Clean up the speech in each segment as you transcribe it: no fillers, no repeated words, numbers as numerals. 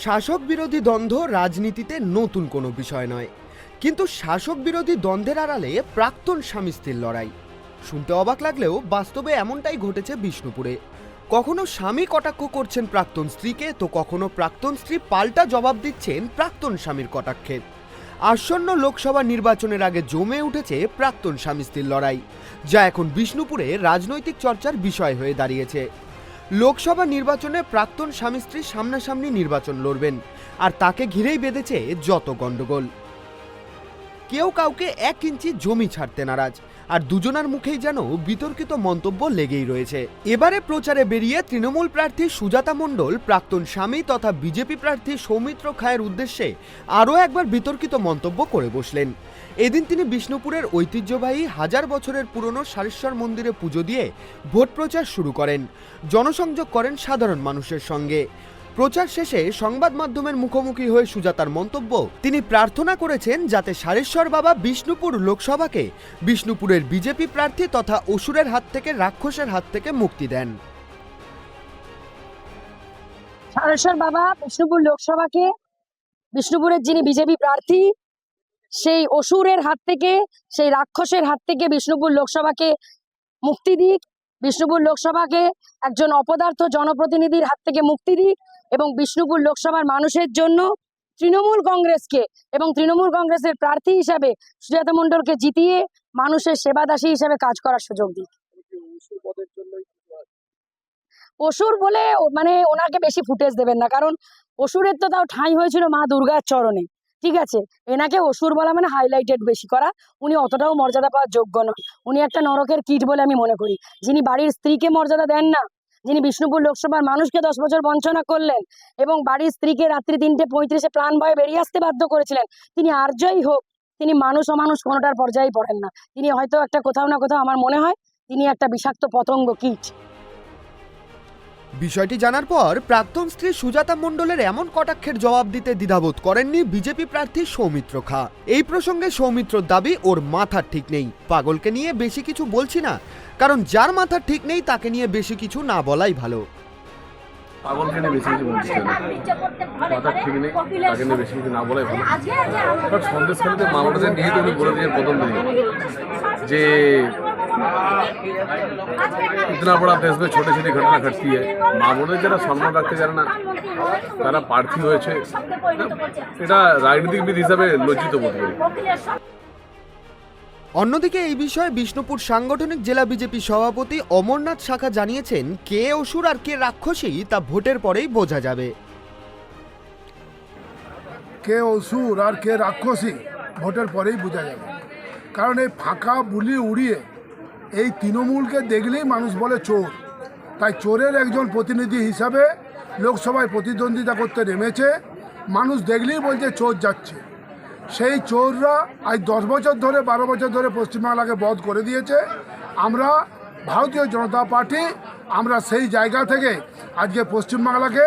শাসক বিরোধী দ্বন্দ্ব রাজনীতিতে নতুন কোনো বিষয় নয়, কিন্তু শাসক বিরোধী দ্বন্দ্বের আড়ালে প্রাক্তন স্বামী স্ত্রীর লড়াই শুনতে অবাক লাগলেও বাস্তবে এমনটাই ঘটেছে বিষ্ণুপুরে। কখনো স্বামী কটাক্ষ করছেন প্রাক্তন স্ত্রীকে, তো কখনো প্রাক্তন স্ত্রী পাল্টা জবাব দিচ্ছেন প্রাক্তন স্বামীর কটাক্ষের। আসন্ন লোকসভা নির্বাচনের আগে জমে উঠেছে প্রাক্তন স্বামী স্ত্রীর লড়াই, যা এখন বিষ্ণুপুরে রাজনৈতিক চর্চার বিষয় হয়ে দাঁড়িয়েছে। লোকসভা নির্বাচনে প্রাক্তন স্বামী স্ত্রী সামনাসামনি নির্বাচন লড়বেন, আর তাকে ঘিরেই বেঁধেছে যত গন্ডগোল। কেউ কাউকে 1 ইঞ্চি জমি ছাড়তে নারাজ, আর দুজনার মুখেই যেন বিতর্কিত মন্তব্য লেগেই রয়েছে। এবারে প্রচারে বেরিয়ে তৃণমূল প্রার্থী সুজাতা মণ্ডল প্রাক্তন স্বামী তথা বিজেপি প্রার্থী সৌমিত্র খায়ের উদ্দেশ্যে আরও একবার বিতর্কিত মন্তব্য করে বসলেন। এদিন তিনি বিষ্ণুপুরের ঐতিহ্যবাহী 1000 বছরের পুরনো সারেশ্বর মন্দিরে পুজো দিয়ে ভোট প্রচার শুরু করেন, জনসংযোগ করেন সাধারণ মানুষের সঙ্গে। প্রচার শেষে সংবাদ মাধ্যমের মুখোমুখি হয়ে সুজাতার মন্তব্য, তিনি প্রার্থনা করেছেন যাতে সারেশ্বর বাবা বিষ্ণুপুর লোকসভাকে বিষ্ণুপুরের বিজেপি প্রার্থী তথা অসুরের হাত থেকে, রাক্ষসের হাত থেকে মুক্তি দেন। সারেশ্বর বাবা বিষ্ণুপুর লোকসভাকে, বিষ্ণুপুরের যিনি বিজেপি প্রার্থী, সেই অসুরের হাত থেকে, সেই রাক্ষসের হাত থেকে বিষ্ণুপুর লোকসভাকে মুক্তি দিক। বিষ্ণুপুর লোকসভাকে একজন অপদার্থ জনপ্রতিনিধির হাত থেকে মুক্তি দিক, এবং বিষ্ণুপুর লোকসভার মানুষের জন্য তৃণমূল কংগ্রেসকে এবং তৃণমূল কংগ্রেসের প্রার্থী হিসাবে সুজাতা মণ্ডলকে জিতিয়ে মানুষের সেবাদাসী হিসাবে কাজ করার সুযোগ দিক। অসুর বলে মানে ওনাকে বেশি ফুটেজ দেবেন না, কারণ অসুরের তো তাও ঠাঁই হয়েছিল মা দুর্গার চরণে, ঠিক আছে? এনাকে অসুর বলা মানে হাইলাইটেড বেশি করা। উনি অতটাও মর্যাদা পাওয়ার যোগ্য নন। উনি একটা নরকের কীট বলে আমি মনে করি, যিনি বাড়ির স্ত্রীকে মর্যাদা দেন না, যিনি বিষ্ণুপুর লোকসভার মানুষকে 10 বছর বঞ্চনা করলেন এবং বাড়ির স্ত্রীকে রাত্রি 3:35 প্রাণ ভয়ে বেরিয়ে আসতে বাধ্য করেছিলেন। তিনি আর্যই হোক, তিনি মানুষ অমানুষ কোনোটার পর্যায়ে পড়েন না। তিনি হয়তো একটা কোথাও না কোথাও আমার মনে হয় তিনি একটা বিষাক্ত পতঙ্গ, কীট। বিষয়টি জানার পর প্রাক্তন স্ত্রী সুজাতা মণ্ডলের এমন কটাক্ষের জবাব দিতে দ্বিধাবোধ করেননি বিজেপি প্রার্থী সৌমিত্র খা। এই প্রসঙ্গে সৌমিত্রর দাবি, ওর মাথার ঠিক নেই। পাগলকে নিয়ে বেশি কিছু বলছি না, কারণ যার মাথার ঠিক নেই তাকে নিয়ে বেশি কিছু না বলাই ভালো। পাগলকে নিয়ে বেশি কিছু বলছি না, মাথার ঠিক নেই তাকে নিয়ে বেশি কিছু না বলাই ভালো। বাট সন্দেশখালীতে মামলাদের নিয়ে তো উনি বলে দিয়েছেন প্রথম দিন যে इतना बड़ा देश में छोटी छोटी घटना घटती है, মামলাদের যারা সম্মান রাখতে জানে না তারা প্রার্থী হয়েছে, এটা রাজনীতিবিদ হিসাবে লজ্জিত বোধ করি। অন্যদিকে এই বিষয়ে বিষ্ণুপুর সাংগঠনিক জেলা বিজেপি সভাপতি অমরনাথ শাখা জানিয়েছেন, কে অসুর আর কে রাক্ষসী তা ভোটের পরেই বোঝা যাবে। কে অসুর আর কে রাক্ষসী ভোটের পরেই বোঝা যাবে, কারণ এই ফাঁকা বুলি উড়িয়ে এই তৃণমূলকে দেখলেই মানুষ বলে চোর। তাই চোরের একজন প্রতিনিধি হিসাবে লোকসভায় প্রতিদ্বন্দ্বিতা করতে নেমেছে। মানুষ দেখলেই বলছে চোর যাচ্ছে। সেই চোররা আজ 10 বছর ধরে 12 বছর ধরে পশ্চিমবাংলাকে বধ করে দিয়েছে। আমরা ভারতীয় জনতা পার্টি, আমরা সেই জায়গা থেকে আজকে পশ্চিমবাংলাকে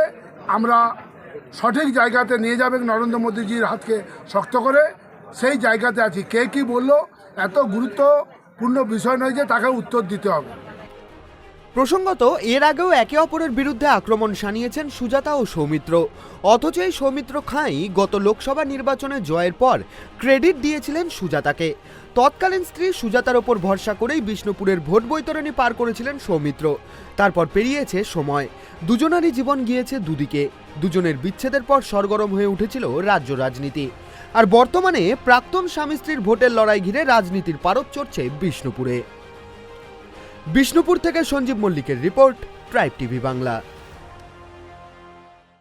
আমরা সঠিক জায়গাতে নিয়ে যাবেন, নরেন্দ্র মোদীজির হাতকে শক্ত করে সেই জায়গাতে আছি। কে কি বললো এত গুরুত্বপূর্ণ বিষয় নয় যে তাকে উত্তর দিতে হবে। প্রসঙ্গত, এর আগেও একে অপরের বিরুদ্ধে আক্রমণ শানিয়েছেন সুজাতা ও সৌমিত্র। অথচ এই সৌমিত্র খাঁই গত লোকসভা নির্বাচনে জয়ের পর ক্রেডিট দিয়েছিলেন সুজাতাকে। তৎকালীন স্ত্রী সুজাতার ওপর ভরসা করেই বিষ্ণুপুরের ভোট বৈতরণী পার করেছিলেন সৌমিত্র। তারপর পেরিয়েছে সময়, দুজনারই জীবন গিয়েছে দুদিকে। দুজনের বিচ্ছেদের পর সরগরম হয়ে উঠেছিল রাজ্য রাজনীতি, আর বর্তমানে প্রাক্তন স্বামী স্ত্রীর ভোটের লড়াই ঘিরে রাজনীতির পারদ চড়ছে বিষ্ণুপুরে। বিষ্ণুপুর থেকে সঞ্জীব মল্লিকের রিপোর্ট, ট্রাইব টিভি বাংলা।